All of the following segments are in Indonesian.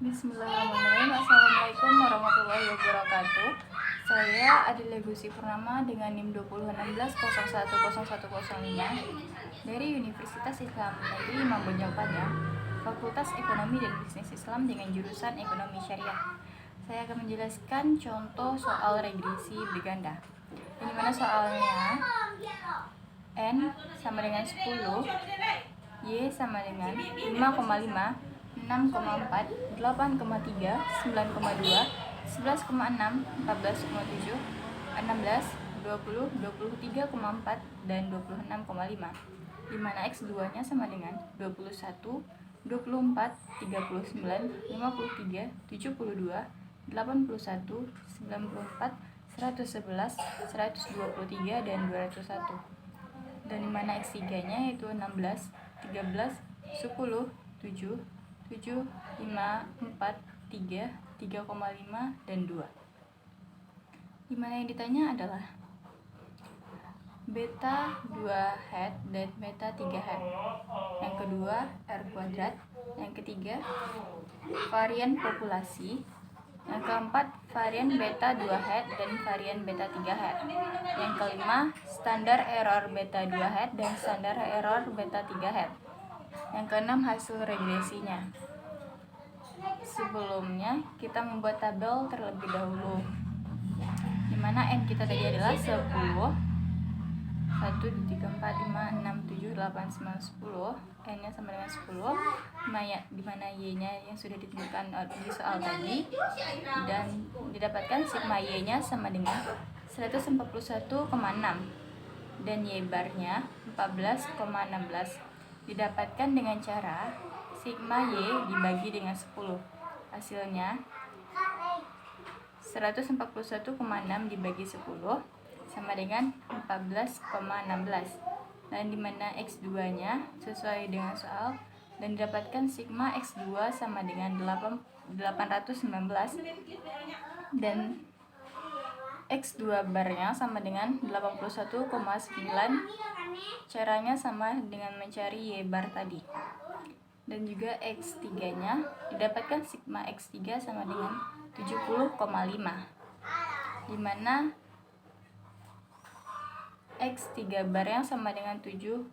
Bismillahirrahmanirrahim. Assalamualaikum warahmatullahi wabarakatuh. Saya Adila Gusi Purnama dengan NIM 2016010105 dari Universitas Islam Negeri Imam Bonjol Padang, Fakultas Ekonomi dan Bisnis Islam dengan jurusan Ekonomi Syariah. Saya akan menjelaskan contoh soal regresi berganda. Di mana soalnya N sama dengan 10, Y sama dengan 5,5, 6,4, 8,3, 9,2, 11,6, 14,7, 16, 20, 23,4, dan 26,5, di mana X2 nya sama dengan 21, 24, 39, 53, 72, 81, 94, 111, 123, dan 201. Dan di mana X3 nya yaitu 16, 13, 10, 7, 7, 5, 4, 3, 3,5, dan 2. Dimana yang ditanya adalah beta 2 head dan beta 3 head. Yang kedua R kuadrat. Yang ketiga varian populasi. Yang keempat varian beta 2 head dan varian beta 3 head. Yang kelima standar error beta 2 head dan standar error beta 3 head. Yang keenam hasil regresinya. Sebelumnya kita membuat tabel terlebih dahulu, dimana N kita tadi adalah 10, 1, 2, 3, 4, 5, 6, 7, 8, 9, 10. N nya sama dengan 10, dimana Y nya yang sudah ditentukan di soal tadi, dan didapatkan sigma Y nya sama dengan 141,6 dan Y bar nya 14,16. Didapatkan dengan cara sigma Y dibagi dengan 10. Hasilnya 141,6 dibagi 10 sama dengan 14,16. Dan dimana X2 nya sesuai dengan soal, dan didapatkan sigma X2 sama dengan 819 dan X2 barnya sama dengan 81,9. Caranya sama dengan mencari Y bar tadi. Dan juga X3 nya didapatkan sigma X3 sama dengan 70,5, dimana X3 barnya sama dengan 7,05.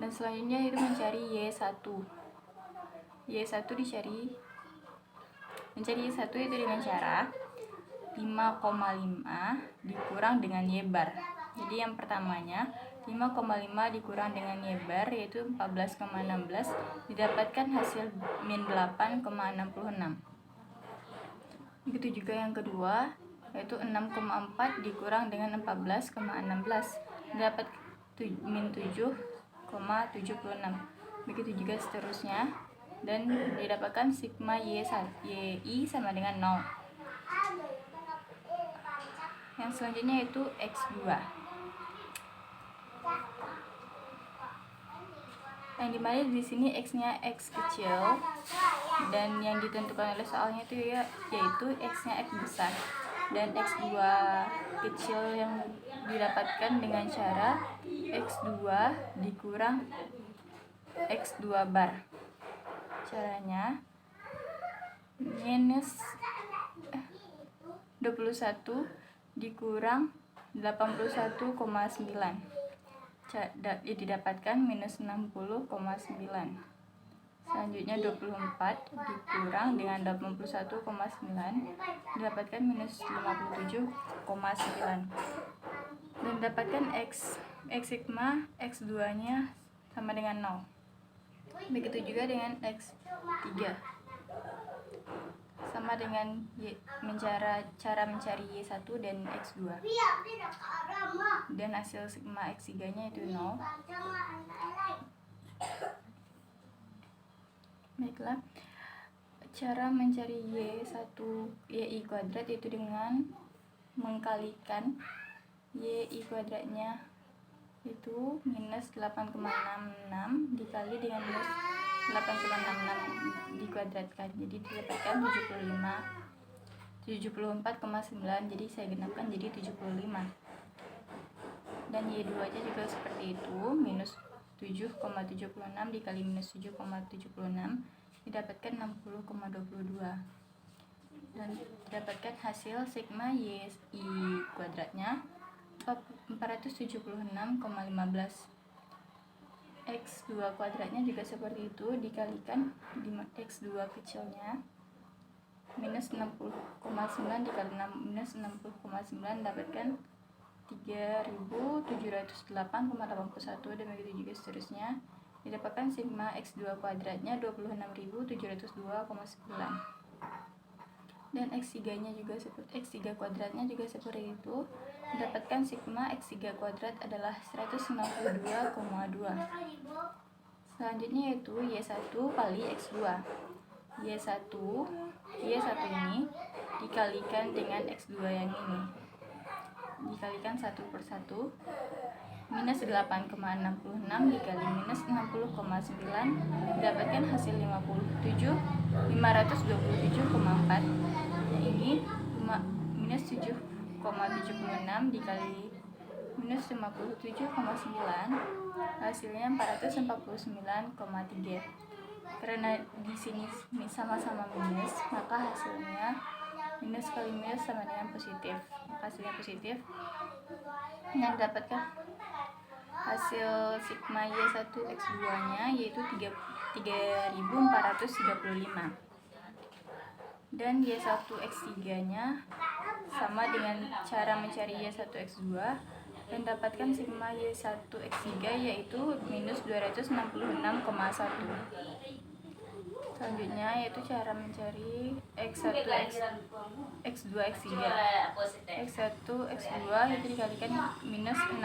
Dan selanjutnya itu mencari Y1. Y1 mencari Y1 itu dengan cara 5,5 dikurang dengan Y bar. Jadi yang pertamanya 5,5 dikurang dengan Y bar yaitu 14,16, didapatkan hasil min 8,66. Begitu juga yang kedua yaitu 6,4 dikurang dengan 14,16, dapat min 7,76. Begitu juga seterusnya, dan didapatkan sigma Y sama dengan 0. Yang selanjutnya yaitu X2. Yang dimana di sini X-nya X kecil, dan yang ditentukan oleh soalnya itu yaitu X-nya X besar, dan X2 kecil yang didapatkan dengan cara X2 dikurang X2 bar. Caranya minus 21 dikurang 81,9, didapatkan minus 60,9. Selanjutnya 24 dikurang dengan 81,9, didapatkan minus 57,9. Dan dapatkan X sigma X2 nya sama dengan 0. Begitu juga dengan X3, sama dengan cara mencari Y1 dan X2. Dan hasil sigma X3 nya itu 0. Baiklah, cara mencari Y kuadrat itu dengan mengkalikan Y kuadratnya itu minus 8,66 dikali dengan minus 8,66 dikuadratkan, jadi didapatkan 74,9, jadi saya genapkan jadi 75. Dan Y2 nya juga seperti itu, minus 7,76 dikali minus 7,76 didapatkan 60,22, dan didapatkan hasil sigma y i kuadratnya 476,15. X2 kuadratnya juga seperti itu, dikalikan di X2 kecilnya minus 60,9 dikali minus 60,9 dapatkan 3708,81, dan begitu juga seterusnya. Didapatkan sigma X2 kuadratnya 26.702,9, dan X3 nya juga seperti X3 kuadratnya juga seperti itu. Didapatkan sigma X3 kuadrat adalah 192,2. Selanjutnya yaitu Y1 kali X2. Y1 ini dikalikan dengan X2 yang ini, dikalikan satu per satu, minus 8,66 dikali minus 60,9 didapatkan hasil 527,4. Yang ini minus 7,76 dikali minus 57,9 hasilnya 449,3. Karena di sini sama-sama minus, maka hasilnya minus kali minus sama dengan positif. Hasilnya positif, yang didapatkan hasil sigma Y1 X2 nya yaitu 3435, dan Y1 X3 nya sama dengan cara mencari Y1 X2, dan dapatkan sigma Y1 X3 yaitu minus 266,1. Selanjutnya yaitu cara mencari X1 X2 X3. X1 X2 itu dikalikan minus 60,9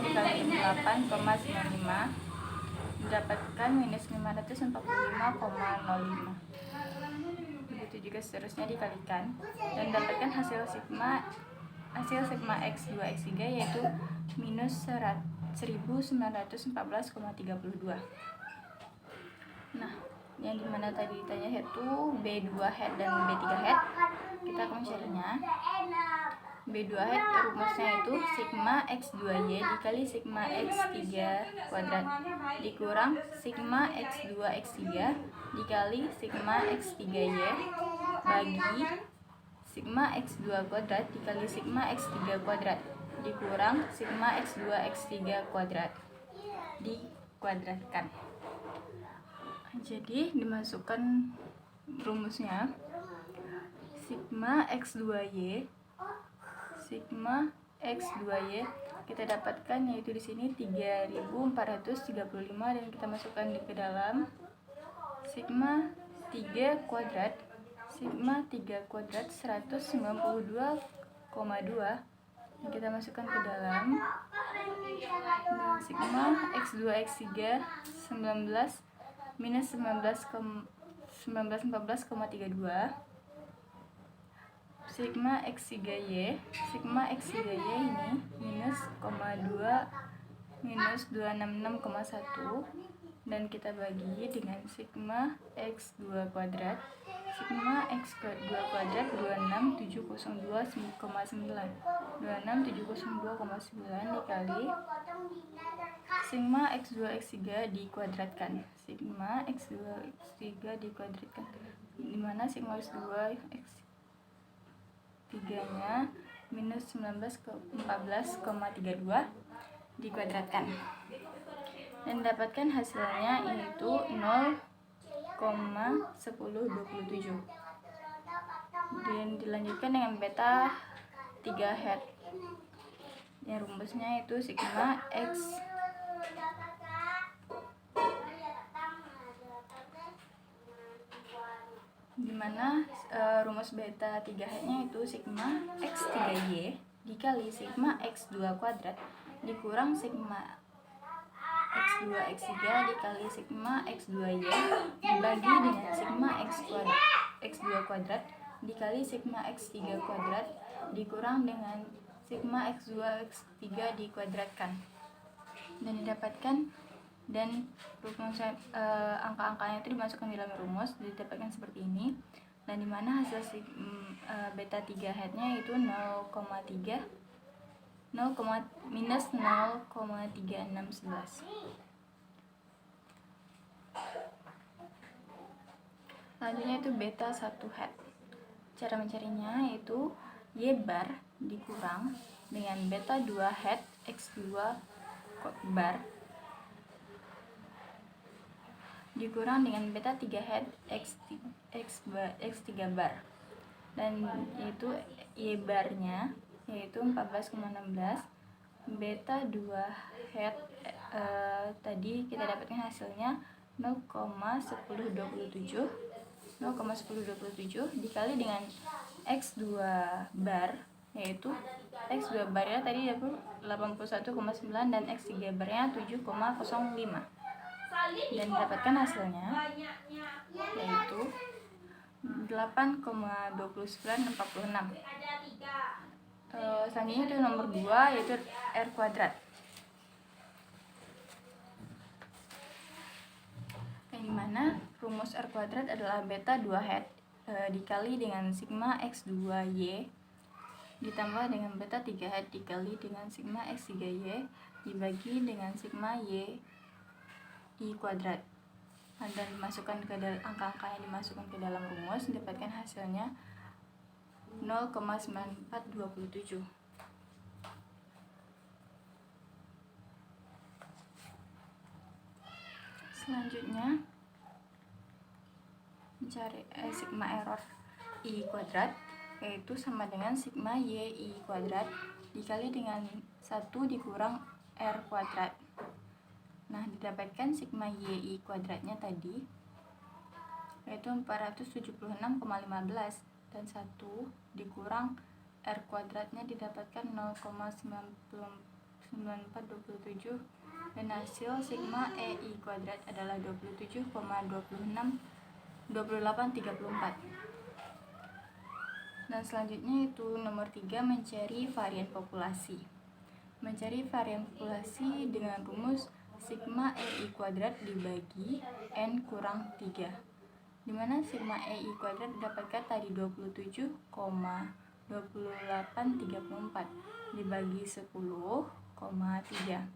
dikali 8,95 mendapatkan minus 545,05. Begitu juga seterusnya dikalikan, dan dapatkan hasil sigma X2 X3 yaitu minus 1914,32. Nah, yang dimana tadi ditanya yaitu B2 head dan B3 head, kita akan mencarinya. B2 head rumusnya itu sigma X2Y dikali sigma X3 kuadrat dikurang sigma X2 X3 dikali sigma X3Y bagi sigma X2 kuadrat dikali sigma X3 kuadrat dikurang sigma X2 X3 kuadrat dikuadratkan. Jadi dimasukkan rumusnya sigma X2Y kita dapatkan yaitu di sini 3435, dan kita masukkan ke dalam sigma 3 kuadrat 192,2, dan kita masukkan ke dalam, dan sigma X2 X3 19 minus 1914,32 sigma X3Y ini minus 266,1, dan kita bagi dengan sigma X2 kuadrat 26702,9 dikali sigma X2 X3 dikuadratkan. Sigma X2 X3 dikuadratkan, dimana sigma X2 X3 nya minus 1914,32 dikuadratkan, dan dapatkan hasilnya yaitu 0,1027. Dan dilanjutkan dengan beta 3 head, yang rumusnya itu sigma X dimana rumus beta 3 headnya itu sigma X3Y dikali sigma X2 kuadrat dikurang sigma X2 X3 dikali sigma X2Y dibagi dengan sigma X2 kuadrat dikali sigma X3 kuadrat dikurang dengan sigma X2 X3 dikuadratkan, dan didapatkan, dan rumus angka-angkanya itu dimasukkan di dalam rumus, didapatkan seperti ini, dan dimana hasil beta 3 headnya itu 0,3 minus 0,3611. Selanjutnya itu beta 1 hat. Cara mencarinya yaitu Y bar dikurang dengan beta 2 hat X2 bar dikurang dengan beta 3 hat X3 bar, dan yaitu Y barnya yaitu 14,16, beta 2 hat tadi kita dapatkan hasilnya 0,1027 dikali dengan X2 bar, yaitu X2 barnya tadi dapat 81,9 dan X3 barnya 7,05, dan dapatkan hasilnya yaitu 8,2946. Selanjutnya itu nomor 2 yaitu R kuadrat, yang dimana rumus R kuadrat adalah beta 2 hat dikali dengan sigma X2Y ditambah dengan beta 3 hat dikali dengan sigma X3Y dibagi dengan sigma Y I kuadrat, dan dimasukkan ke angka-angka yang dimasukkan ke dalam rumus, dapatkan hasilnya 0,9427. Selanjutnya mencari sigma error I kuadrat, yaitu sama dengan sigma Y I kuadrat dikali dengan 1 dikurang R kuadrat. Nah, didapatkan sigma Y I kuadratnya tadi yaitu 476,15, dan 1 dikurang R kuadratnya didapatkan 0,9427, dan hasil sigma E I kuadrat adalah 27,2834. Dan selanjutnya itu nomor 3 mencari varian populasi. Mencari varian populasi dengan rumus sigma E I kuadrat dibagi N kurang 3, dimana sigma E I kuadrat didapatkan tadi 27,2834 dibagi 10,3,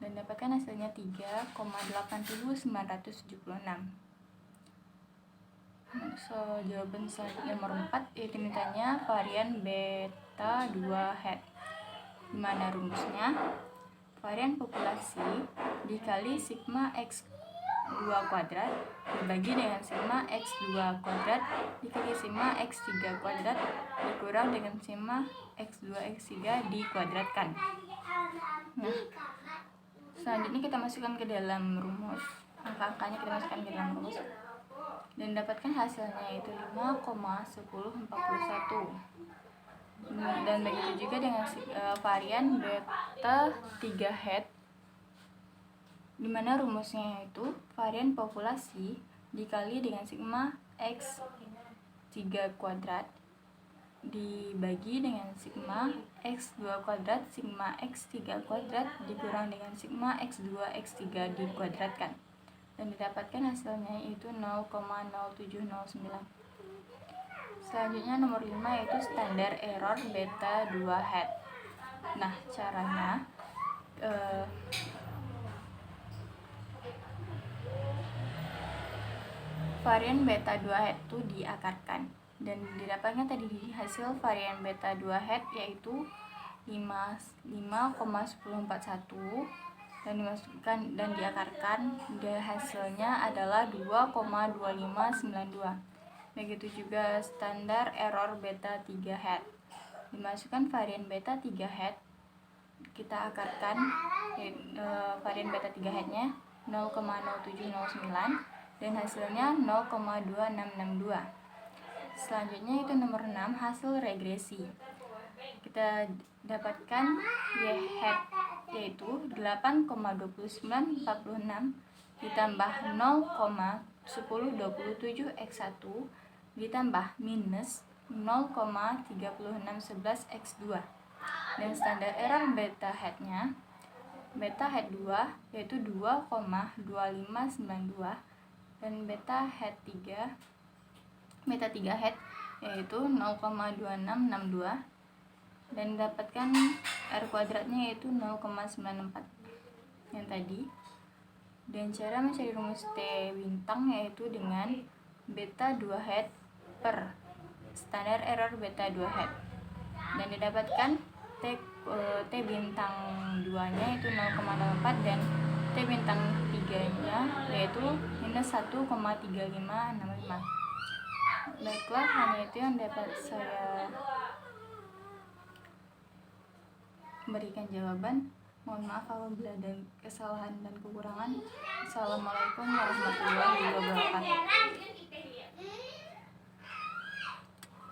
dan dapatkan hasilnya 3,8976. Jawaban selanjutnya nomor 4 yaitu mintanya varian beta 2 hat, dimana rumusnya varian populasi dikali sigma X2 kuadrat dibagi dengan sigma X2 kuadrat dikali sigma X3 kuadrat dikurang dengan sigma X2 X3 dikuadratkan. Nah, selanjutnya kita masukkan ke dalam rumus, angka-angkanya kita masukkan ke dalam rumus, dan dapatkan hasilnya yaitu 5,1041. Dan begitu juga dengan varian beta 3 hat, dimana rumusnya yaitu varian populasi dikali dengan sigma X3 kuadrat dibagi dengan sigma X2 kuadrat sigma X3 kuadrat dikurang dengan sigma X2 X3 dikuadratkan, dan didapatkan hasilnya yaitu 0,0709. Selanjutnya nomor 5 yaitu standar error beta 2 hat. Nah, caranya varian beta 2 hat itu diakarkan, dan didapatkan tadi hasil varian beta 2 hat yaitu 5,1041, dan dimasukkan dan diakarkan, dan hasilnya adalah 2,2592. Begitu juga standar error beta 3 hat, dimasukkan varian beta 3 hat, kita akarkan varian beta 3 hatnya 0,0709 dan hasilnya 0,2662. Selanjutnya itu nomor 6 hasil regresi. Kita dapatkan Y hat yaitu 8,2946 ditambah 0,1027 X1 ditambah minus 0,3611 X2, dan standar error beta hatnya beta hat 2 yaitu 2,2592, dan beta 3 hat yaitu 0,2662, dan dapatkan R kuadratnya yaitu 0,94 yang tadi. Dan cara mencari rumus T bintang yaitu dengan beta 2 hat per standar error beta 2 hat. Dan didapatkan T bintang 2 nya yaitu 0,04 dan T bintang 3 nya yaitu minus 1,3565. Baiklah, hanya itu yang dapat saya berikan jawaban. Mohon maaf apabila ada kesalahan dan kekurangan. Assalamualaikum warahmatullahi wabarakatuh.